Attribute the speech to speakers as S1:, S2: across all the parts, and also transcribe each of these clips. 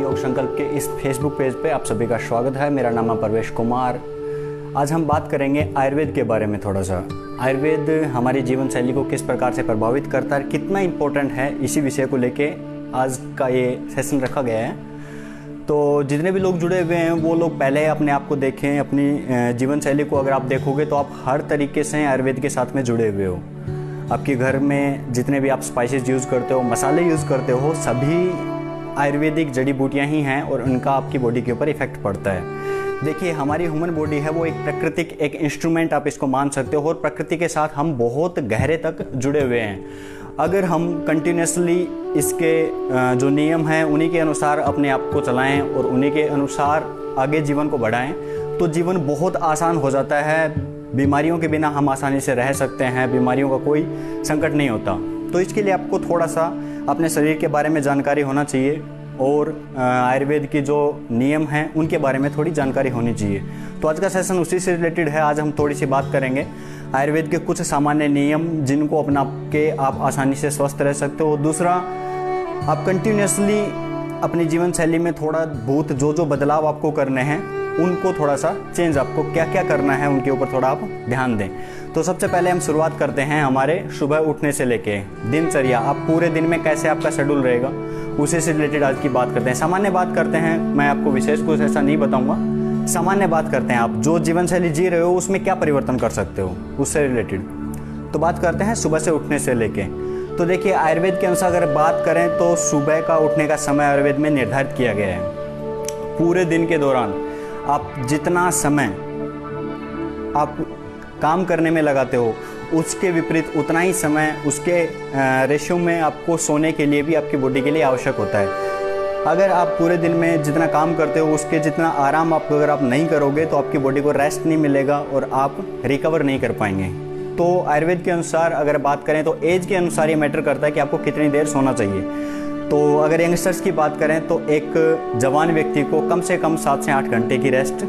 S1: योग संकल्प के इस फेसबुक पेज पे आप सभी का स्वागत है। मेरा नाम है परवेश कुमार। आज हम बात करेंगे आयुर्वेद के बारे में थोड़ा सा। आयुर्वेद हमारी जीवन शैली को किस प्रकार से प्रभावित करता है, कितना इम्पोर्टेंट है, इसी विषय को लेके आज का ये सेशन रखा गया है। तो जितने भी लोग जुड़े हुए हैं वो लोग पहले अपने आप को देखें, अपनी जीवन शैली को अगर आप देखोगे तो आप हर तरीके से आयुर्वेद के साथ में जुड़े हुए हो। आपके घर में जितने भी आप स्पाइसेस यूज़ करते हो, मसाले यूज़ करते हो, सभी आयुर्वेदिक जड़ी बूटियाँ ही हैं और उनका आपकी बॉडी के ऊपर इफेक्ट पड़ता है। देखिए, हमारी ह्यूमन बॉडी है वो एक प्राकृतिक एक इंस्ट्रूमेंट आप इसको मान सकते हो और प्रकृति के साथ हम बहुत गहरे तक जुड़े हुए हैं। अगर हम कंटिन्यूसली इसके जो नियम हैं उन्हीं के अनुसार अपने आप को चलाएं और उन्हीं के अनुसार आगे जीवन को बढ़ाएं तो जीवन बहुत आसान हो जाता है। बीमारियों के बिना हम आसानी से रह सकते हैं, बीमारियों का कोई संकट नहीं होता। तो इसके लिए आपको थोड़ा सा अपने शरीर के बारे में जानकारी होना चाहिए और आयुर्वेद की जो नियम हैं उनके बारे में थोड़ी जानकारी होनी चाहिए। तो आज का सेशन उसी से रिलेटेड है। आज हम थोड़ी सी बात करेंगे आयुर्वेद के कुछ सामान्य नियम जिनको अपना के आप आसानी से स्वस्थ रह सकते हो। दूसरा, आप कंटिन्यूसली अपनी जीवन शैली में थोड़ा बहुत जो बदलाव आपको करने हैं उनको थोड़ा सा चेंज, आपको क्या क्या करना है उनके ऊपर थोड़ा आप ध्यान दें। तो सबसे पहले हम शुरुआत करते हैं हमारे सुबह उठने से लेके दिनचर्या। आप पूरे दिन में कैसे आपका शेड्यूल रहेगा उसी से रिलेटेड आज की बात करते हैं। सामान्य बात करते हैं, मैं आपको विशेष कुछ ऐसा नहीं बताऊंगा, सामान्य बात करते हैं। आप जो जीवन शैली जी रहे हो उसमें क्या परिवर्तन कर सकते हो उससे रिलेटेड। तो बात करते हैं सुबह से उठने से लेके। तो देखिए, आयुर्वेद के अनुसार अगर बात करें तो सुबह का उठने का समय आयुर्वेद में निर्धारित किया गया है। पूरे दिन के दौरान आप जितना समय आप काम करने में लगाते हो उसके विपरीत उतना ही समय उसके रेशियो में आपको सोने के लिए भी आपकी बॉडी के लिए आवश्यक होता है। अगर आप पूरे दिन में जितना काम करते हो उसके जितना आराम अगर आप नहीं करोगे तो आपकी बॉडी को रेस्ट नहीं मिलेगा और आप रिकवर नहीं कर पाएंगे। तो आयुर्वेद के अनुसार अगर बात करें तो एज के अनुसार ये मैटर करता है कि आपको कितनी देर सोना चाहिए। तो अगर यंगस्टर्स की बात करें तो एक जवान व्यक्ति को कम से कम 7 से 8 घंटे की रेस्ट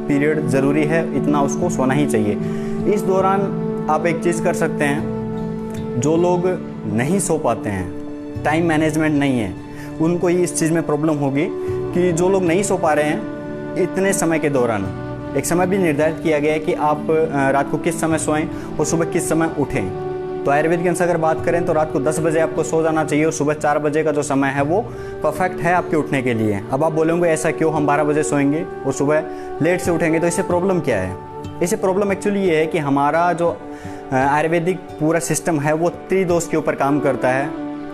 S1: पीरियड ज़रूरी है, इतना उसको सोना ही चाहिए। इस दौरान आप एक चीज़ कर सकते हैं, जो लोग नहीं सो पाते हैं, टाइम मैनेजमेंट नहीं है, उनको ही इस चीज़ में प्रॉब्लम होगी कि जो लोग नहीं सो पा रहे हैं इतने समय के दौरान एक समय भी निर्धारित किया गया है कि आप रात को किस समय सोएं और सुबह किस समय उठें। तो आयुर्वेद के अनुसार अगर बात करें तो रात को 10 बजे आपको सो जाना चाहिए और सुबह 4 बजे का जो समय है वो परफेक्ट है आपके उठने के लिए। अब आप बोलेंगे ऐसा क्यों, हम 12 बजे सोएंगे और सुबह लेट से उठेंगे, तो इससे प्रॉब्लम क्या है? इससे प्रॉब्लम एक्चुअली ये है कि हमारा जो आयुर्वेदिक पूरा सिस्टम है वो त्रिदोष के ऊपर काम करता है।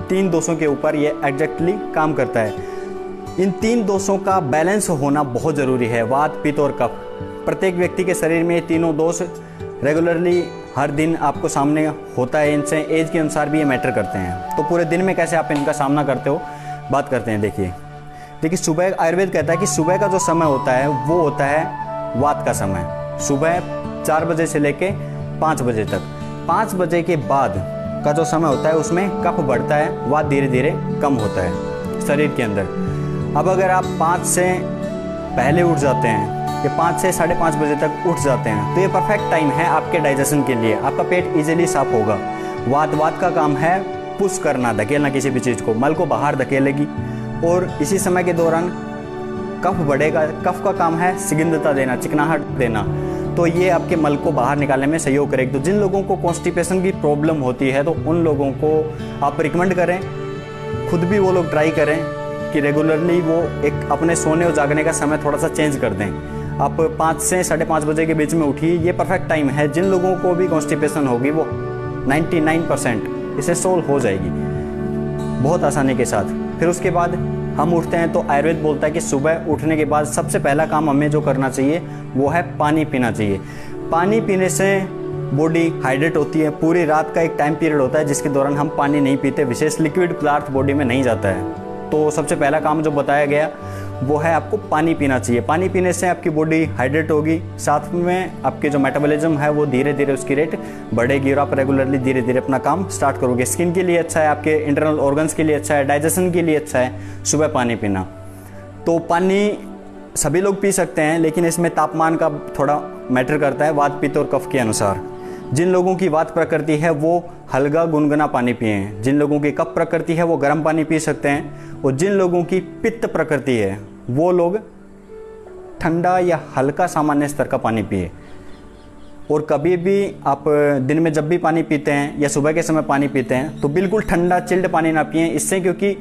S1: 3 दोषों के ऊपर ये एग्जैक्टली काम करता है। इन 3 दोषों का बैलेंस होना बहुत ज़रूरी है, वात, पित्त और कफ। प्रत्येक व्यक्ति के शरीर में ये तीनों दोष रेगुलरली हर दिन आपको सामने होता है। इनसे एज के अनुसार भी ये मैटर करते हैं। तो पूरे दिन में कैसे आप इनका सामना करते हो बात करते हैं। देखिए सुबह आयुर्वेद कहता है कि सुबह का जो समय होता है वो होता है वात का समय। सुबह 4 बजे से लेके 5 बजे तक। 5 बजे के बाद का जो समय होता है उसमें कफ बढ़ता है, वात धीरे धीरे कम होता है शरीर के अंदर। अब अगर आप 5 से पहले उठ जाते हैं कि 5 से 5:30 बजे तक उठ जाते हैं तो ये परफेक्ट टाइम है आपके डाइजेशन के लिए। आपका पेट इजीली साफ होगा। वात का काम है पुश करना, धकेलना किसी भी चीज़ को, मल को बाहर धकेलेगी और इसी समय के दौरान कफ बढ़ेगा। कफ का काम है सिगंधता देना, चिकनाहट देना, तो ये आपके मल को बाहर निकालने में सहयोग करेगी। तो जिन लोगों को कॉन्स्टिपेशन की प्रॉब्लम होती है तो उन लोगों को आप रिकमेंड करें, खुद भी वो लोग ट्राई करें कि रेगुलरली वो एक अपने सोने और जागने का समय थोड़ा सा चेंज कर दें। आप 5 से 5:30 बजे के बीच में उठिए, ये परफेक्ट टाइम है। जिन लोगों को भी कॉन्स्टिपेशन होगी वो 99% इसे सोल्व हो जाएगी बहुत आसानी के साथ। फिर उसके बाद हम उठते हैं तो आयुर्वेद बोलता है कि सुबह उठने के बाद सबसे पहला काम हमें जो करना चाहिए वो है पानी पीना चाहिए। पानी पीने से बॉडी हाइड्रेट होती है। पूरी रात का एक टाइम पीरियड होता है जिसके दौरान हम पानी नहीं पीते, विशेष लिक्विड पदार्थ बॉडी में नहीं जाता है। तो सबसे पहला काम जो बताया गया वो है आपको पानी पीना चाहिए। पानी पीने से आपकी बॉडी हाइड्रेट होगी, साथ में आपके जो मेटाबॉलिज्म है वो धीरे धीरे उसकी रेट बढ़ेगी और आप रेगुलरली धीरे धीरे अपना काम स्टार्ट करोगे। स्किन के लिए अच्छा है, आपके इंटरनल ऑर्गन्स के लिए अच्छा है, डाइजेशन के लिए अच्छा है सुबह पानी पीना। तो पानी सभी लोग पी सकते हैं लेकिन इसमें तापमान का थोड़ा मैटर करता है, वात, पित्त और कफ के अनुसार। जिन लोगों की वात प्रकृति है वो हल्का गुनगुना पानी पिएं, जिन लोगों की कफ प्रकृति है वो गर्म पानी पी सकते हैं, और जिन लोगों की पित्त प्रकृति है वो लोग ठंडा या हल्का सामान्य स्तर का पानी पिए। और कभी भी आप दिन में जब भी पानी पीते हैं या सुबह के समय पानी पीते हैं तो बिल्कुल ठंडा चिल्ड पानी ना पिएं। इससे क्योंकि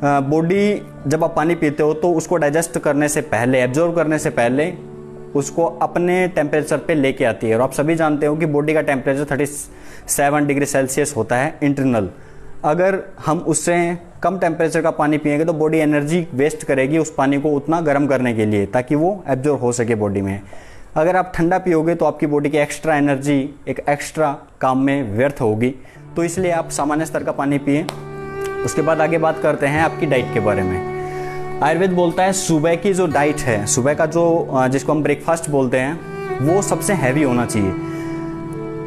S1: बॉडी जब आप पानी पीते हो तो उसको डाइजेस्ट करने से पहले, एब्जॉर्ब करने से पहले उसको अपने टेम्परेचर पे लेके आती है। और आप सभी जानते हो कि बॉडी का टेम्परेचर 37 डिग्री सेल्सियस होता है इंटरनल। अगर हम उससे कम टेम्परेचर का पानी पिएंगे तो बॉडी एनर्जी वेस्ट करेगी उस पानी को उतना गर्म करने के लिए, ताकि वो एब्जॉर्ब हो सके बॉडी में। अगर आप ठंडा पियोगे तो आपकी बॉडी की एक्स्ट्रा एनर्जी एक एक्स्ट्रा काम में व्यर्थ होगी। तो इसलिए आप सामान्य स्तर का पानी पिएं। उसके बाद आगे बात करते हैं आपकी डाइट के बारे में। आयुर्वेद बोलता है सुबह की जो डाइट है, सुबह का जो जिसको हम ब्रेकफास्ट बोलते हैं, वो सबसे हैवी होना चाहिए।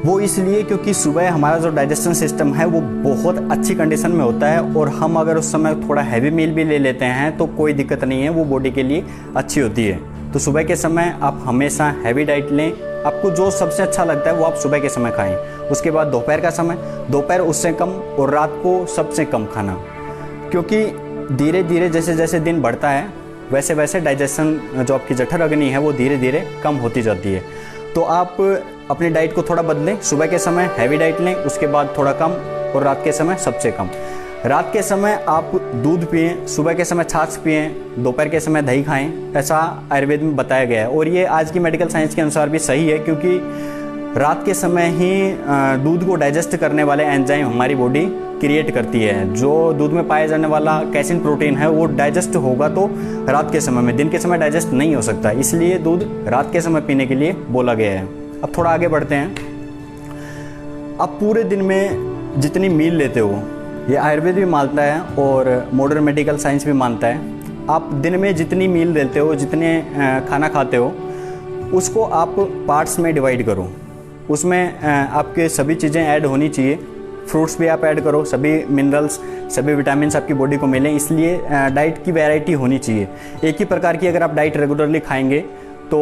S1: वो इसलिए क्योंकि सुबह हमारा जो डाइजेशन सिस्टम है वो बहुत अच्छी कंडीशन में होता है, और हम अगर उस समय थोड़ा हैवी मील भी ले लेते हैं तो कोई दिक्कत नहीं है, वो बॉडी के लिए अच्छी होती है। तो सुबह के समय आप हमेशा हैवी डाइट लें। आपको जो सबसे अच्छा लगता है वो आप सुबह के समय खाएं। उसके बाद दोपहर का समय, दोपहर उससे कम, और रात को सबसे कम खाना, क्योंकि धीरे धीरे जैसे जैसे दिन बढ़ता है वैसे वैसे डाइजेशन जो आपकी जठर अग्नि है वो धीरे धीरे कम होती जाती है। तो आप अपनी डाइट को थोड़ा बदलें। सुबह के समय हैवी डाइट लें, उसके बाद थोड़ा कम, और रात के समय सबसे कम। रात के समय आप दूध पिएं, सुबह के समय छाछ पिएं, दोपहर के समय दही खाएं, ऐसा आयुर्वेद में बताया गया है। और ये आज की मेडिकल साइंस के अनुसार भी सही है, क्योंकि रात के समय ही दूध को डाइजेस्ट करने वाले एंजाइम हमारी बॉडी क्रिएट करती है। जो दूध में पाया जाने वाला कैसिन प्रोटीन है वो डाइजेस्ट होगा तो रात के समय में, दिन के समय डाइजेस्ट नहीं हो सकता, इसलिए दूध रात के समय पीने के लिए बोला गया है। अब थोड़ा आगे बढ़ते हैं। आप पूरे दिन में जितनी मील लेते हो, ये आयुर्वेद भी मानता है और मॉडर्न मेडिकल साइंस भी मानता है, आप दिन में जितनी मील लेते हो, जितने खाना खाते हो, उसको आप पार्ट्स में डिवाइड करो। उसमें आपके सभी चीज़ें ऐड होनी चाहिए। फ्रूट्स भी आप ऐड करो, सभी मिनरल्स, सभी विटामिन्स आपकी बॉडी को मिलें, इसलिए डाइट की वैरायटी होनी चाहिए। एक ही प्रकार की अगर आप डाइट रेगुलरली खाएंगे तो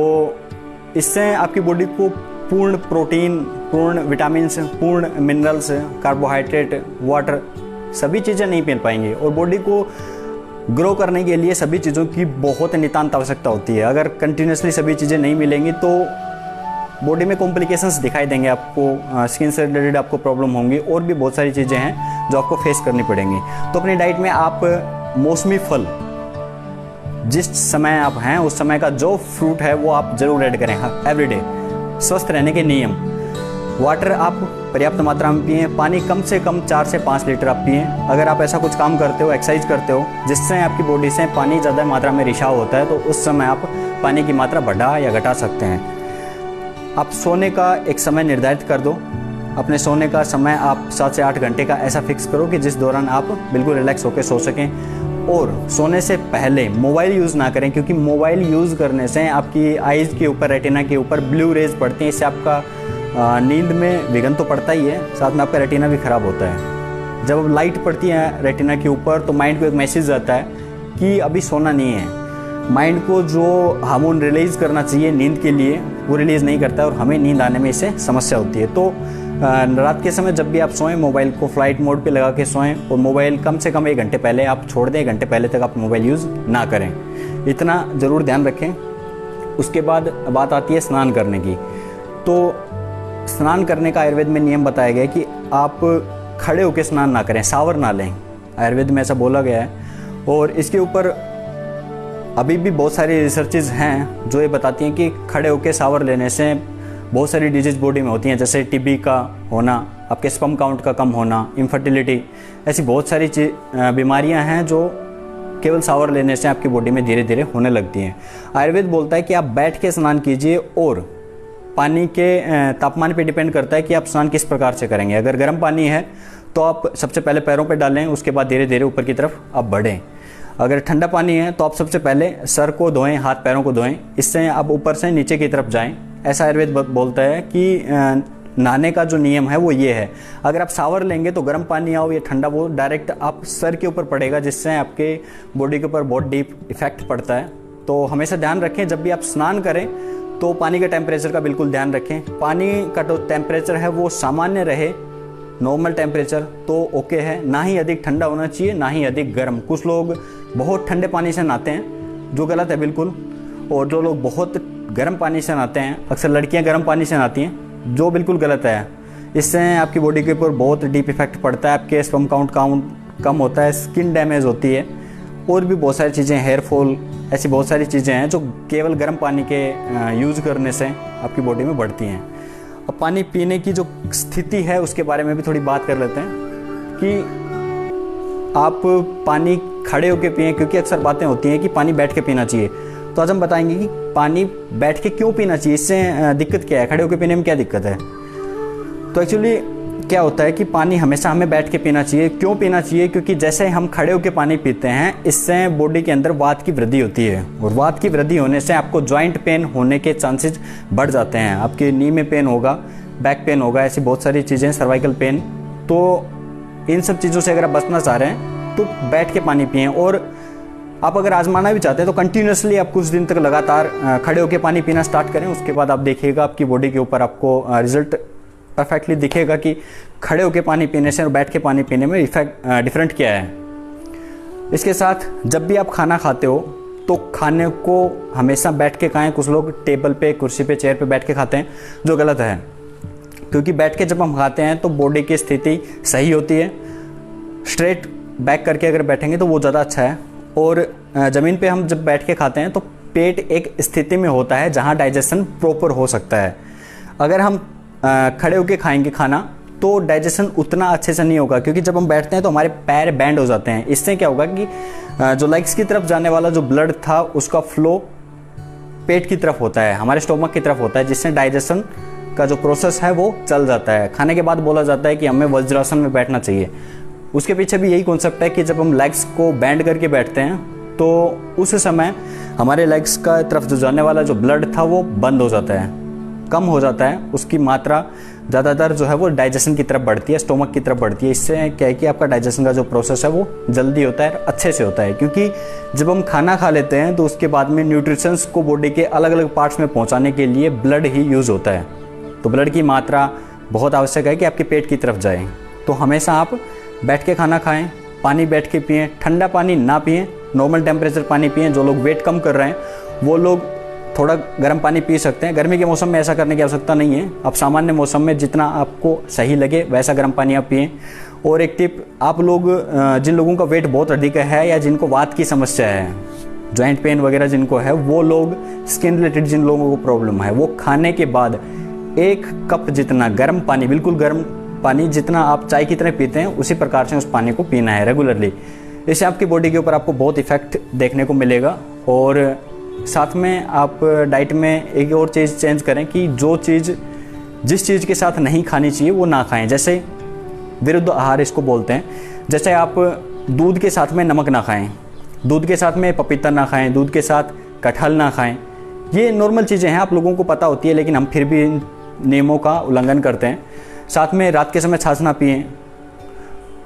S1: इससे आपकी बॉडी को पूर्ण प्रोटीन, पूर्ण विटामिन्स, पूर्ण मिनरल्स, कार्बोहाइड्रेट, वाटर, सभी चीज़ें नहीं मिल पाएंगी। और बॉडी को ग्रो करने के लिए सभी चीज़ों की बहुत नितांत आवश्यकता होती है। अगर कंटिन्यूसली सभी चीज़ें नहीं मिलेंगी तो बॉडी में कॉम्प्लिकेशंस दिखाई देंगे आपको, स्किन से रिलेटेड आपको प्रॉब्लम होंगी, और भी बहुत सारी चीज़ें हैं जो आपको फेस करनी पड़ेंगी। तो अपनी डाइट में आप मौसमी फल, जिस समय आप हैं उस समय का जो फ्रूट है वो आप जरूर ऐड करें एवरीडे। स्वस्थ रहने के नियम, वाटर आप पर्याप्त मात्रा में पिएँ, पानी कम से कम 4 से 5 लीटर आप पिएँ। अगर आप ऐसा कुछ काम करते हो, एक्सरसाइज करते हो जिससे आपकी बॉडी से पानी ज़्यादा मात्रा में रिसाव होता है, तो उस समय आप पानी की मात्रा बढ़ा या घटा सकते हैं। आप सोने का एक समय निर्धारित कर दो। अपने सोने का समय आप 7 से 8 घंटे का ऐसा फिक्स करो कि जिस दौरान आप बिल्कुल रिलैक्स होकर सो सकें। और सोने से पहले मोबाइल यूज़ ना करें, क्योंकि मोबाइल यूज़ करने से आपकी आइज़ के ऊपर, रेटिना के ऊपर ब्लू रेज पड़ती हैं। इससे आपका नींद में विघन तो पड़ता ही है, साथ में आपका रेटिना भी ख़राब होता है। जब लाइट पड़ती है रेटिना के ऊपर तो माइंड को एक मैसेज आता है कि अभी सोना नहीं है। माइंड को जो हार्मोन रिलीज़ करना चाहिए नींद के लिए वो रिलीज़ नहीं करता है, और हमें नींद आने में इससे समस्या होती है। तो रात के समय जब भी आप सोएं, मोबाइल को फ्लाइट मोड पे लगा के सोएं, और मोबाइल कम से कम 1 घंटे पहले आप छोड़ दें। 1 घंटे पहले तक आप मोबाइल यूज़ ना करें, इतना ज़रूर ध्यान रखें। उसके बाद बात आती है स्नान करने की। तो स्नान करने का आयुर्वेद में नियम बताया गया है कि आप खड़े होकर स्नान ना करें, शावर ना लें। आयुर्वेद में ऐसा बोला गया है। और इसके ऊपर अभी भी बहुत सारी रिसर्चेज हैं जो ये बताती हैं कि खड़े होकर शावर लेने से बहुत सारी डिजीज बॉडी में होती हैं, जैसे टीबी का होना, आपके स्पर्म काउंट का कम होना, इनफर्टिलिटी, ऐसी बहुत सारी बीमारियां हैं जो केवल शावर लेने से आपकी बॉडी में धीरे धीरे होने लगती हैं। आयुर्वेद बोलता है कि आप बैठ के स्नान कीजिए, और पानी के तापमान पे डिपेंड करता है कि आप स्नान किस प्रकार से करेंगे। अगर गर्म पानी है तो आप सबसे पहले पैरों पे डालें, उसके बाद धीरे धीरे ऊपर की तरफ आप बढ़ें। अगर ठंडा पानी है तो आप सबसे पहले सर को धोएं, हाथ पैरों को धोएं, इससे आप ऊपर से नीचे की तरफ जाएं। ऐसा आयुर्वेद बोलता है कि नहाने का जो नियम है वो ये है। अगर आप शावर लेंगे तो गर्म पानी आओ या ठंडा, वो डायरेक्ट आप सर के ऊपर पड़ेगा, जिससे आपके बॉडी के ऊपर बहुत डीप इफेक्ट पड़ता है। तो हमेशा ध्यान रखें जब भी आप स्नान करें तो पानी का टेम्परेचर का बिल्कुल ध्यान रखें। पानी का जो टेम्परेचर है वो सामान्य रहे, नॉर्मल टेम्परेचर तो ओके है, ना ही अधिक ठंडा होना चाहिए ना ही अधिक गर्म। कुछ लोग बहुत ठंडे पानी से नहाते हैं जो गलत है बिल्कुल, और जो लोग बहुत गर्म पानी से नहाते हैं, अक्सर लड़कियां गर्म पानी से नहाती हैं, जो बिल्कुल गलत है। इससे आपकी बॉडी के ऊपर बहुत डीप इफेक्ट पड़ता है, आपके स्पर्म काउंट कम होता है, स्किन डैमेज होती है, और भी बहुत सारी चीज़ें, हेयर फॉल, ऐसी बहुत सारी चीज़ें हैं जो केवल गर्म पानी के यूज़ करने से आपकी बॉडी में बढ़ती हैं। अब पानी पीने की जो स्थिति है उसके बारे में भी थोड़ी बात कर लेते हैं कि आप पानी खड़े होकर पिएं, क्योंकि अक्सर बातें होती हैं कि पानी बैठ के पीना चाहिए। तो आज हम बताएंगे कि पानी बैठ के क्यों पीना चाहिए, इससे दिक्कत क्या है, खड़े होकर पीने में क्या दिक्कत है। तो एक्चुअली क्या होता है कि पानी हमेशा हमें बैठ के पीना चाहिए। क्यों पीना चाहिए? क्योंकि जैसे हम खड़े होकर पानी पीते हैं, इससे बॉडी के अंदर वात की वृद्धि होती है, और वात की वृद्धि होने से आपको जॉइंट पेन होने के चांसेस बढ़ जाते हैं। आपके नी में पेन होगा, बैक पेन होगा, ऐसी बहुत सारी चीज़ें, सर्वाइकल पेन। तो इन सब चीज़ों से अगर आप बचना चाह रहे हैं तो बैठ के पानी पिएं। और आप अगर आजमाना भी चाहते हैं तो कंटिन्यूसली आप कुछ दिन तक लगातार खड़े होकर पानी पीना स्टार्ट करें। उसके बाद आप देखिएगा आपकी बॉडी के ऊपर आपको रिजल्ट परफेक्टली दिखेगा कि खड़े होकर पानी पीने से और बैठ के पानी पीने में डिफरेंट क्या है। इसके साथ जब भी आप खाना खाते हो तो खाने को हमेशा बैठ के खाएं। कुछ लोग टेबल पे, कुर्सी पे, चेयर पे बैठ के खाते हैं, जो गलत है, क्योंकि बैठ के जब हम खाते हैं तो बॉडी की स्थिति सही होती है। स्ट्रेट बैक करके अगर बैठेंगे तो वो ज़्यादा अच्छा है। और ज़मीन पे हम जब बैठ के खाते हैं तो पेट एक स्थिति में होता है जहाँ डाइजेशन प्रॉपर हो सकता है। अगर हम खड़े होके खाएंगे खाना तो डाइजेशन उतना अच्छे से नहीं होगा, क्योंकि जब हम बैठते हैं तो हमारे पैर बैंड हो जाते हैं। इससे क्या होगा कि जो लेग्स की तरफ जाने वाला जो ब्लड था उसका फ्लो पेट की तरफ होता है, हमारे स्टोमक की तरफ होता है, जिससे डाइजेशन का जो प्रोसेस है वो चल जाता है। खाने के बाद बोला जाता है कि हमें वज्रासन में बैठना चाहिए। उसके पीछे भी यही कॉन्सेप्ट है कि जब हम लेग्स को बैंड करके बैठते हैं तो उस समय हमारे लेग्स का तरफ जो जाने वाला जो ब्लड था वो बंद हो जाता है, कम हो जाता है, उसकी मात्रा ज़्यादातर जो है वो डाइजेशन की तरफ बढ़ती है, स्टोमक की तरफ बढ़ती है। इससे क्या है कि आपका डाइजेशन का जो प्रोसेस है वो जल्दी होता है, अच्छे से होता है। क्योंकि जब हम खाना खा लेते हैं तो उसके बाद में न्यूट्रिशंस को बॉडी के अलग अलग पार्ट्स में पहुंचाने के लिए ब्लड ही यूज़ होता है। तो ब्लड की मात्रा बहुत आवश्यक है कि आपके पेट की तरफ जाए। तो हमेशा आप बैठ के खाना खाएँ, पानी बैठ के पिएँ, ठंडा पानी ना पिएँ, नॉर्मल टेम्परेचर पानी पिएँ। जो लोग वेट कम कर रहे हैं वो लोग थोड़ा गर्म पानी पी सकते हैं। गर्मी के मौसम में ऐसा करने की आवश्यकता नहीं है। आप सामान्य मौसम में जितना आपको सही लगे वैसा गर्म पानी आप पिएं। और एक टिप, आप लोग जिन लोगों का वेट बहुत अधिक है या जिनको वात की समस्या है, जॉइंट पेन वगैरह जिनको है, वो लोग, स्किन रिलेटेड जिन लोगों को प्रॉब्लम है, वो खाने के बाद 1 कप जितना गर्म पानी, बिल्कुल गर्म पानी, जितना आप चाय की तरह पीते हैं उसी प्रकार से उस पानी को पीना है रेगुलरली। इससे आपकी बॉडी के ऊपर आपको बहुत इफेक्ट देखने को मिलेगा। और साथ में आप डाइट में एक और चीज़ चेंज करें कि जिस चीज़ के साथ नहीं खानी चाहिए वो ना खाएं। जैसे विरुद्ध आहार इसको बोलते हैं। जैसे आप दूध के साथ में नमक ना खाएं, दूध के साथ में पपीता ना खाएं, दूध के साथ कटहल ना खाएं। ये नॉर्मल चीज़ें हैं, आप लोगों को पता होती है, लेकिन हम फिर भी इन नियमों का उल्लंघन करते हैं। साथ में रात के समय छाछ ना पिएं।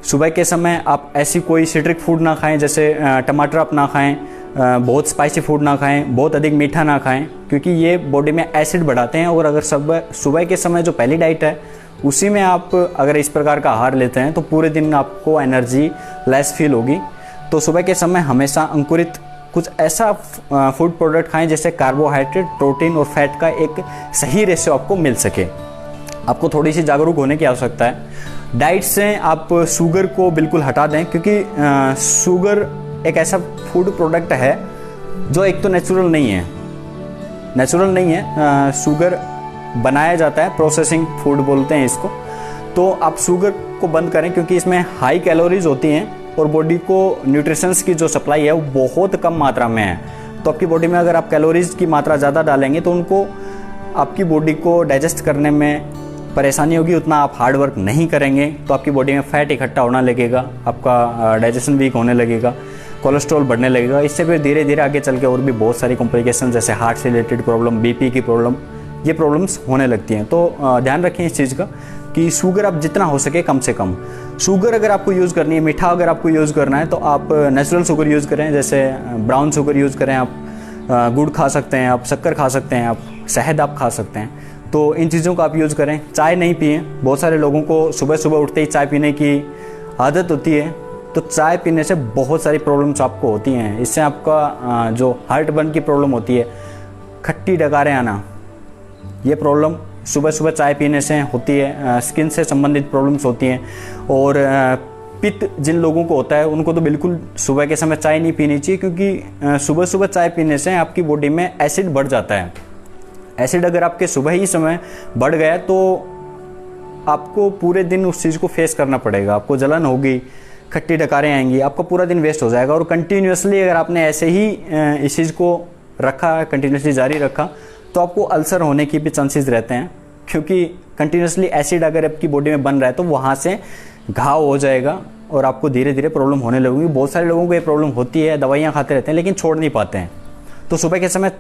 S1: सुबह के समय आप ऐसी कोई सिट्रिक फूड ना खाएं, जैसे टमाटर आप ना खाएं, बहुत स्पाइसी फूड ना खाएं, बहुत अधिक मीठा ना खाएं, क्योंकि ये बॉडी में एसिड बढ़ाते हैं। और अगर सुबह के समय जो पहली डाइट है उसी में आप अगर इस प्रकार का आहार लेते हैं तो पूरे दिन आपको एनर्जी लेस फील होगी। तो सुबह के समय हमेशा अंकुरित कुछ ऐसा फूड प्रोडक्ट खाएं जिससे कार्बोहाइड्रेट, प्रोटीन और फैट का एक सही रेशियो आपको मिल सके। आपको थोड़ी सी जागरूक होने की आवश्यकता है। डाइट से आप शुगर को बिल्कुल हटा दें, क्योंकि शुगर एक ऐसा फूड प्रोडक्ट है जो एक तो नेचुरल नहीं है, शुगर बनाया जाता है, प्रोसेसिंग फूड बोलते हैं इसको। तो आप शुगर को बंद करें, क्योंकि इसमें हाई कैलोरीज होती हैं और बॉडी को न्यूट्रिशंस की जो सप्लाई है वो बहुत कम मात्रा में है। तो आपकी बॉडी में अगर आप कैलोरीज की मात्रा ज़्यादा डालेंगे तो उनको आपकी बॉडी को डाइजेस्ट करने में परेशानी होगी, उतना आप हार्ड वर्क नहीं करेंगे तो आपकी बॉडी में फैट इकट्ठा होने लगेगा, आपका डाइजेशन वीक होने लगेगा, कोलेस्ट्रॉल बढ़ने लगेगा। इससे फिर धीरे धीरे आगे चल के और भी बहुत सारी कॉम्प्लिकेशन, जैसे हार्ट से रिलेटेड प्रॉब्लम, बीपी की प्रॉब्लम, ये प्रॉब्लम्स होने लगती हैं। तो ध्यान रखें इस चीज़ का कि शुगर आप जितना हो सके कम से कम। शुगर अगर आपको यूज़ करनी है, मीठा अगर आपको यूज़ करना है तो आप नेचुरल शुगर यूज़ करें, जैसे ब्राउन शुगर यूज़ करें आप, गुड़ खा सकते हैं आप, शक्कर खा सकते हैं आप, शहद आप खा सकते हैं। तो इन चीज़ों का आप यूज़ करें। चाय नहीं पिएं। बहुत सारे लोगों को सुबह सुबह उठते ही चाय पीने की आदत होती है, तो चाय पीने से बहुत सारी प्रॉब्लम्स आपको होती हैं। इससे आपका जो हार्ट बर्न की प्रॉब्लम होती है, खट्टी डकारें आना, ये प्रॉब्लम सुबह सुबह चाय पीने से होती है। स्किन से संबंधित प्रॉब्लम्स होती हैं। और पित्त जिन लोगों को होता है उनको तो बिल्कुल सुबह के समय चाय नहीं पीनी चाहिए, क्योंकि सुबह सुबह चाय पीने से आपकी बॉडी में एसिड बढ़ जाता है। एसिड अगर आपके सुबह ही समय बढ़ गया तो आपको पूरे दिन उस चीज़ को फेस करना पड़ेगा। आपको जलन होगी, खट्टी डकारें आएंगी, आपका पूरा दिन वेस्ट हो जाएगा। और कंटिन्यूसली अगर आपने ऐसे ही इस चीज़ को रखा, कंटिन्यूसली जारी रखा, तो आपको अल्सर होने की भी चांसेस रहते हैं, क्योंकि कंटिन्यूसली एसिड अगर आपकी बॉडी में बन रहा है तो वहाँ से घाव हो जाएगा और आपको धीरे धीरे प्रॉब्लम होने लगेगी। बहुत सारे लोगों को ये प्रॉब्लम होती है, दवाइयाँ खाते रहते हैं लेकिन छोड़ नहीं पाते हैं। तो सुबह के समय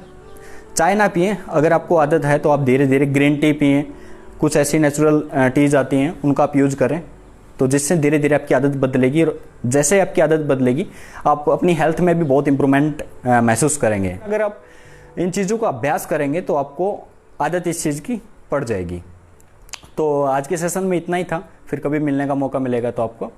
S1: चाय ना पिएं। अगर आपको आदत है तो आप धीरे धीरे ग्रीन टी पिएं। कुछ ऐसी नेचुरल टीज़ आती हैं, उनका आप यूज़ करें, तो जिससे धीरे धीरे आपकी आदत बदलेगी। और जैसे आपकी आदत बदलेगी आप अपनी हेल्थ में भी बहुत इंप्रूवमेंट महसूस करेंगे। अगर आप इन चीज़ों का अभ्यास करेंगे तो आपको आदत इस चीज़ की पड़ जाएगी। तो आज के सेशन में इतना ही था। फिर कभी मिलने का मौका मिलेगा तो आपको